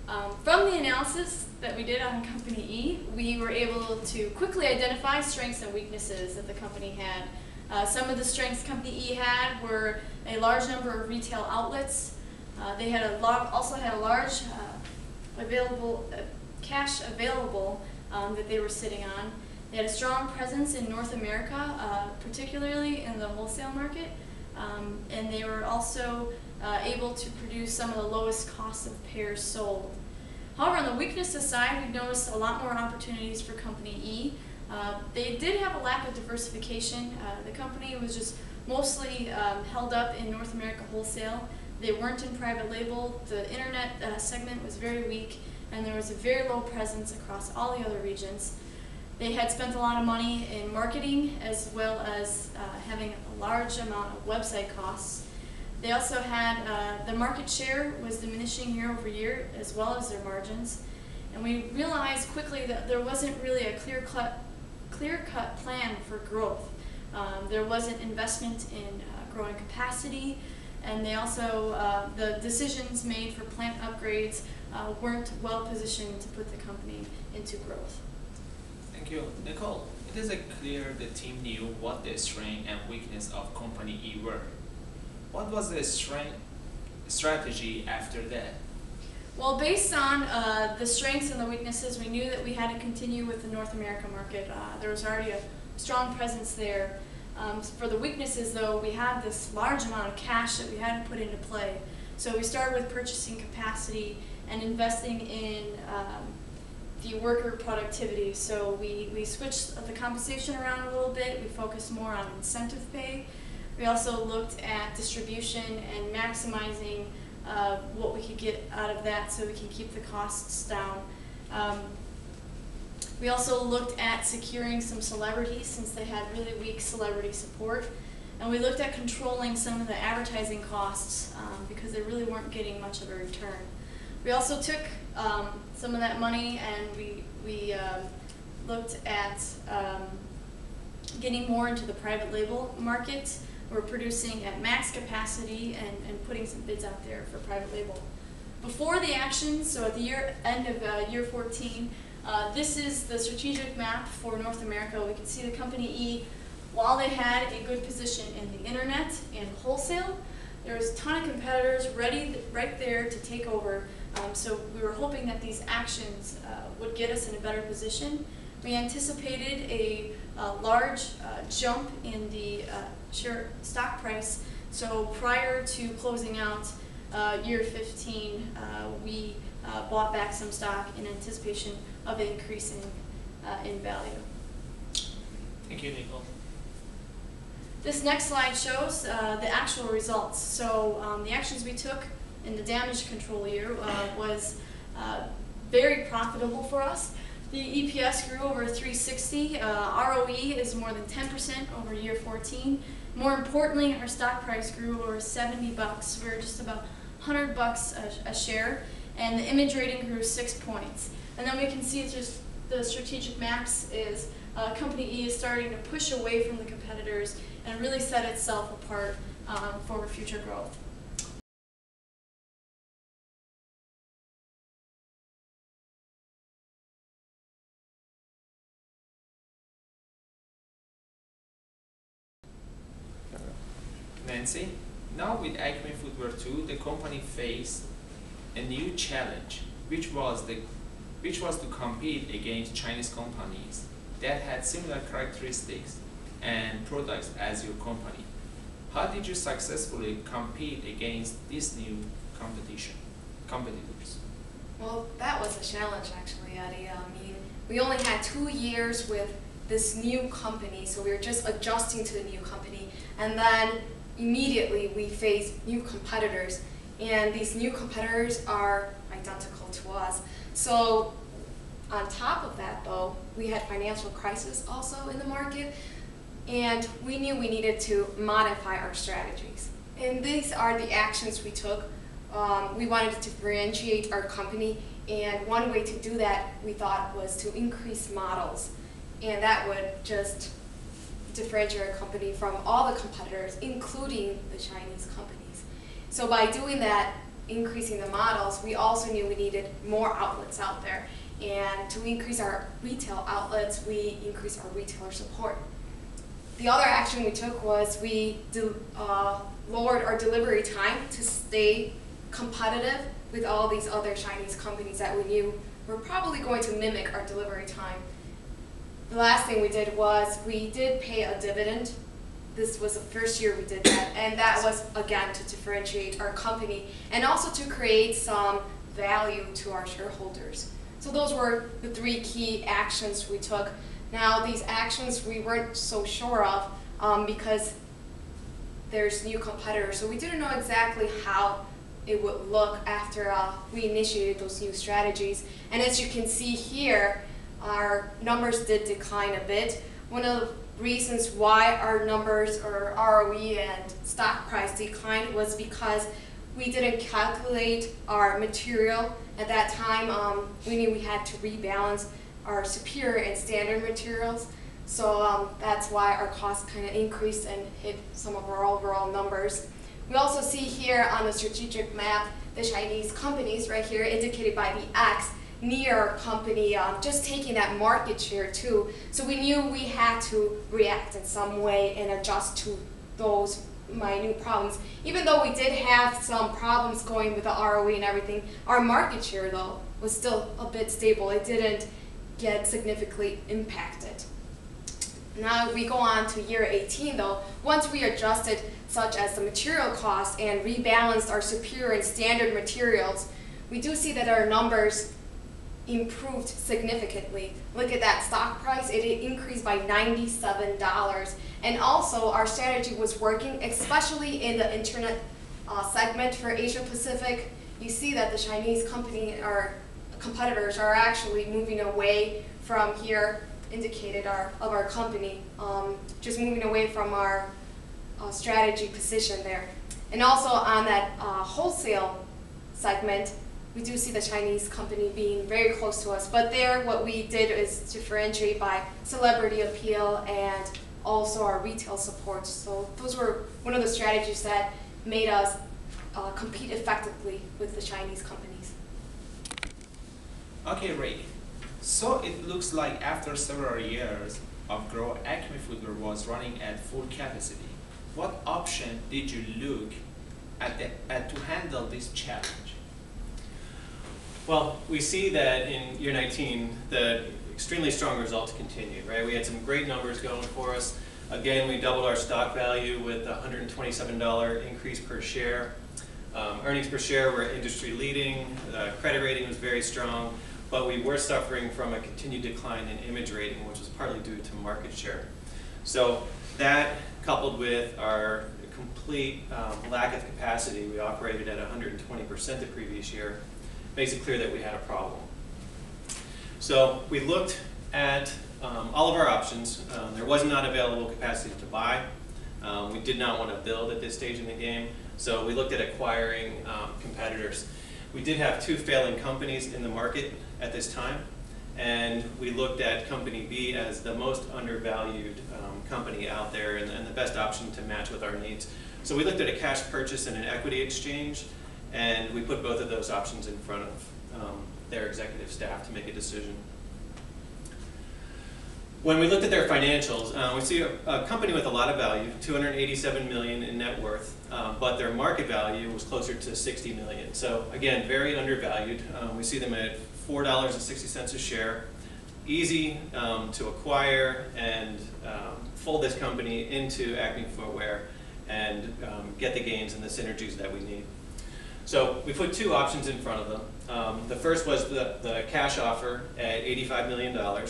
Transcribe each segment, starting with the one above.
From the analysis that we did on Company E, we were able to quickly identify strengths and weaknesses that the company had. Some of the strengths Company E had were a large number of retail outlets. They had also had a large cash available that they were sitting on. They had a strong presence in North America, particularly in the wholesale market, and they were also able to produce some of the lowest costs of pairs sold. However, on the weaknesses side, we've noticed a lot more opportunities for Company E. They did have a lack of diversification. The company was just mostly held up in North America wholesale. They weren't in private label. The internet segment was very weak, and there was a very low presence across all the other regions. They had spent a lot of money in marketing, as well as having a large amount of website costs. They also had, the market share was diminishing year over year, as well as their margins. And we realized quickly that there wasn't really a clear-cut plan for growth. There wasn't investment in growing capacity, and they also, the decisions made for plant upgrades weren't well positioned to put the company into growth. Thank you. Nicole, it is clear the team knew what the strength and weakness of Company E were. What was the strategy after that? Well, based on the strengths and the weaknesses, we knew that we had to continue with the North America market. There was already a strong presence there. For the weaknesses, though, we had this large amount of cash that we had to put into play. So we started with purchasing capacity and investing in the worker productivity. So we switched the compensation around a little bit. We focused more on incentive pay. We also looked at distribution and maximizing what we could get out of that so we can keep the costs down. We also looked at securing some celebrities since they had really weak celebrity support. And we looked at controlling some of the advertising costs because they really weren't getting much of a return. We also took some of that money and we looked at getting more into the private label market. We're producing at max capacity and putting some bids out there for private label. Before the actions, so at the end of year 14, this is the strategic map for North America. We can see the Company E, while they had a good position in the internet and wholesale, there was a ton of competitors ready right there to take over. So we were hoping that these actions would get us in a better position. We anticipated a large jump in the share stock price. So prior to closing out year 15, we bought back some stock in anticipation of it increasing in value. Thank you, Nicole. This next slide shows the actual results. So the actions we took in the damage control year was very profitable for us. The EPS grew over 360. ROE is more than 10% over year 14. More importantly, our stock price grew over 70 bucks. We're just about 100 bucks a share, and the image rating grew 6 points. And then we can see just the strategic maps is Company E is starting to push away from the competitors and really set itself apart for future growth. Nancy, now with Acme Footwear 2, the company faced a new challenge, which was to compete against Chinese companies that had similar characteristics and products as your company. How did you successfully compete against these new competitors? Well, that was a challenge actually, Eddie. I mean, we only had 2 years with this new company, so we were just adjusting to the new company, and then immediately we faced new competitors, and these new competitors are identical to us. So on top of that though, we had financial crisis also in the market, and we knew we needed to modify our strategies. And these are the actions we took. We wanted to differentiate our company, and one way to do that we thought was to increase models, and that would just differentiate our company from all the competitors, including the Chinese companies. So by doing that, increasing the models, we also knew we needed more outlets out there. And to increase our retail outlets, we increased our retailer support. The other action we took was we lowered our delivery time to stay competitive with all these other Chinese companies that we knew were probably going to mimic our delivery time. The last thing we did was we did pay a dividend. This was the first year we did that, and that was, again, to differentiate our company and also to create some value to our shareholders. So those were the three key actions we took. Now, these actions we weren't so sure of because there's new competitors, so we didn't know exactly how it would look after we initiated those new strategies. And as you can see here, our numbers did decline a bit. One of the reasons why our numbers or ROE and stock price declined was because we didn't calculate our material. At that time, we knew we had to rebalance our superior and standard materials. So that's why our costs kind of increased and hit some of our overall numbers. We also see here on the strategic map the Chinese companies right here indicated by the X near our company just taking that market share too. So we knew we had to react in some way and adjust to those minute problems. Even though we did have some problems going with the ROE and everything, our market share though was still a bit stable. It didn't get significantly impacted. Now if we go on to year 18 though, once we adjusted such as the material costs and rebalanced our superior and standard materials, we do see that our numbers improved significantly. Look at that stock price, it increased by $97. And also our strategy was working, especially in the internet segment for Asia Pacific. You see that the Chinese competitors are actually moving away from here, indicated of our company, just moving away from our strategy position there. And also on that wholesale segment, we do see the Chinese company being very close to us. But there, what we did is differentiate by celebrity appeal and also our retail support. So those were one of the strategies that made us compete effectively with the Chinese companies. Okay, Ray. So it looks like after several years of growth, Acme Footwear was running at full capacity. What option did you look at to handle this challenge? Well, we see that in year 19, the extremely strong results continued, right? We had some great numbers going for us. Again, we doubled our stock value with a $127 increase per share. Earnings per share were industry leading. The credit rating was very strong, but we were suffering from a continued decline in image rating, which was partly due to market share. So that, coupled with our complete lack of capacity, we operated at 120% the previous year, makes it clear that we had a problem. So we looked at all of our options. There was not available capacity to buy. We did not want to build at this stage in the game, so we looked at acquiring competitors. We did have two failing companies in the market at this time, and we looked at Company B as the most undervalued company out there and the best option to match with our needs. So we looked at a cash purchase and an equity exchange, and we put both of those options in front of their executive staff to make a decision. When we looked at their financials, we see a company with a lot of value, $287 million in net worth, but their market value was closer to $60 million. So again, very undervalued. We see them at $4.60 a share, easy to acquire and fold this company into Acme Footwear and get the gains and the synergies that we need. So we put two options in front of them. The first was the cash offer at $85 million.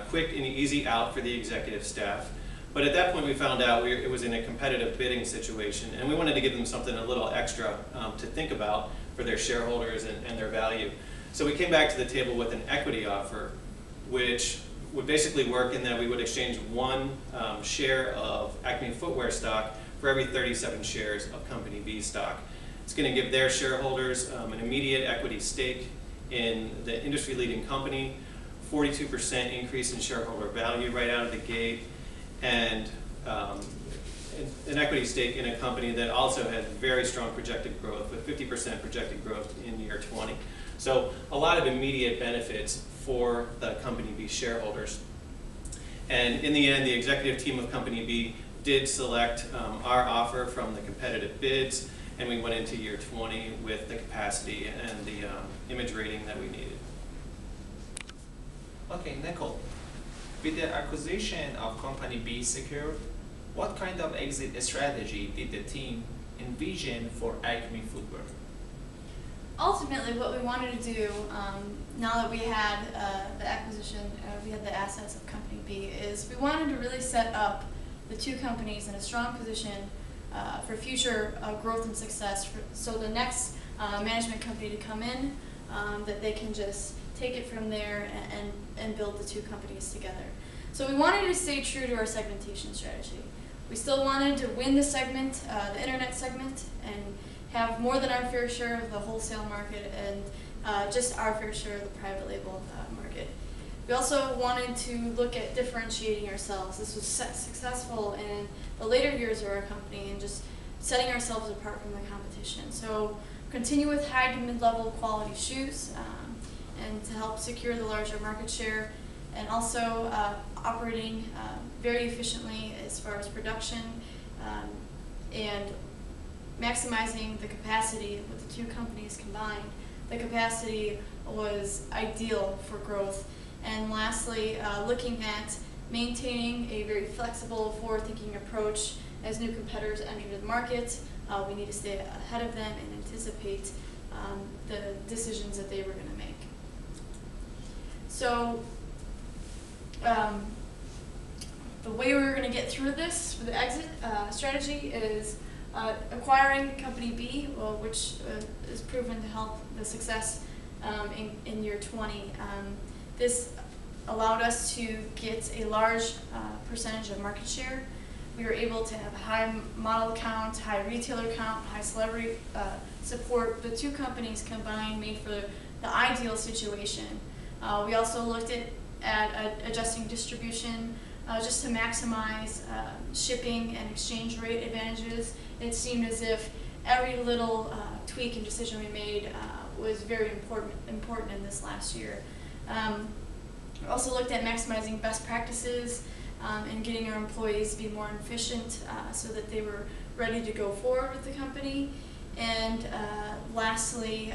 Quick and easy out for the executive staff. But at that point we found out it was in a competitive bidding situation, and we wanted to give them something a little extra to think about for their shareholders and their value. So we came back to the table with an equity offer, which would basically work in that we would exchange one share of Acme Footwear stock for every 37 shares of Company B stock. It's going to give their shareholders an immediate equity stake in the industry-leading company, 42% increase in shareholder value right out of the gate, and an equity stake in a company that also has very strong projected growth, with 50% projected growth in year 20. So a lot of immediate benefits for the Company B shareholders. And in the end, the executive team of Company B did select our offer from the competitive bids, and we went into year 20 with the capacity and the image rating that we needed. Okay, Nicole, with the acquisition of Company B secured, what kind of exit strategy did the team envision for Acme Footwear? Ultimately, what we wanted to do, now that we had the acquisition, we had the assets of Company B, is we wanted to really set up the two companies in a strong position for future growth and success. So the next management company to come in, that they can just take it from there and build the two companies together. So we wanted to stay true to our segmentation strategy. We still wanted to win the segment, the internet segment, and have more than our fair share of the wholesale market and just our fair share of the private label market. We also wanted to look at differentiating ourselves. This was successful in the later years of our company and just setting ourselves apart from the competition. So continue with high to mid-level quality shoes and to help secure the larger market share, and also operating very efficiently as far as production and maximizing the capacity with the two companies combined. The capacity was ideal for growth. And lastly, looking at maintaining a very flexible, forward-thinking approach as new competitors enter the market. We need to stay ahead of them and anticipate the decisions that they were going to make. So the way we're going to get through this for the exit strategy is acquiring Company B, which is proven to help the success in year 20. This allowed us to get a large percentage of market share. We were able to have a high model count, high retailer count, high celebrity support. The two companies combined made for the ideal situation. We also looked at adjusting distribution just to maximize shipping and exchange rate advantages. It seemed as if every little tweak and decision we made was very important in this last year. We also looked at maximizing best practices and getting our employees to be more efficient so that they were ready to go forward with the company. And lastly,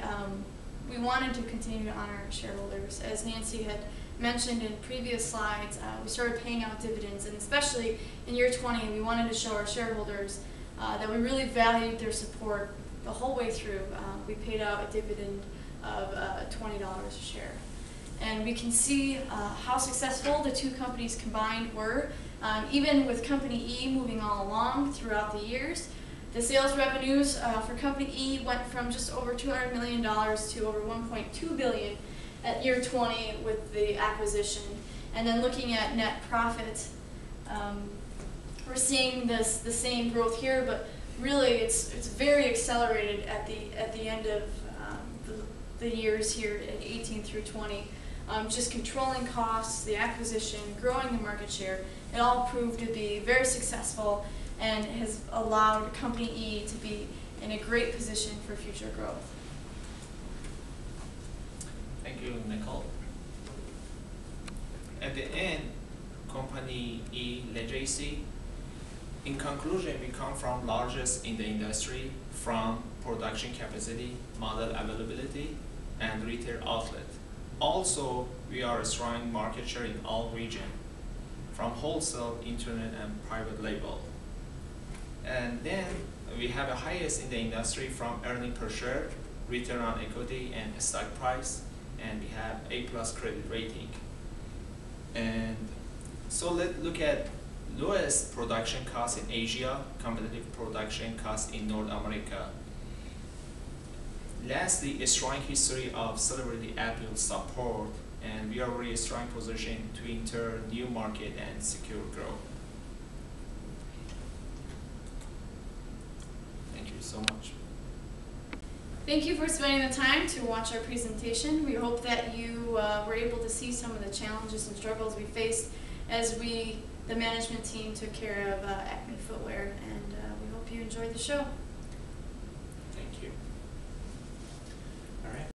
we wanted to continue to honor our shareholders. As Nancy had mentioned in previous slides, we started paying out dividends, and especially in year 20, we wanted to show our shareholders that we really valued their support the whole way through. We paid out a dividend of $20 a share. And we can see how successful the two companies combined were. Even with Company E moving all along throughout the years, the sales revenues for Company E went from just over $200 million to over $1.2 billion at year 20 with the acquisition. And then looking at net profit, we're seeing the same growth here, but really it's very accelerated at the end of the years here at 18 through 20. Just controlling costs, the acquisition, growing the market share, it all proved to be very successful and has allowed Company E to be in a great position for future growth. Thank you, Nicole. At the end, Company E legacy. In conclusion, we come from largest in the industry from production capacity, model availability, and retail outlet. Also, we are a strong market share in all regions, from wholesale, internet, and private label. And then we have the highest in the industry from earning per share, return on equity, and stock price, and we have A+ credit rating. And so let's look at lowest production cost in Asia, competitive production cost in North America. Lastly, a strong history of celebrity appeal support, and we are really a strong position to enter new market and secure growth. Thank you so much. Thank you for spending the time to watch our presentation. We hope that you were able to see some of the challenges and struggles we faced as we the management team took care of Acme Footwear, and we hope you enjoyed the show.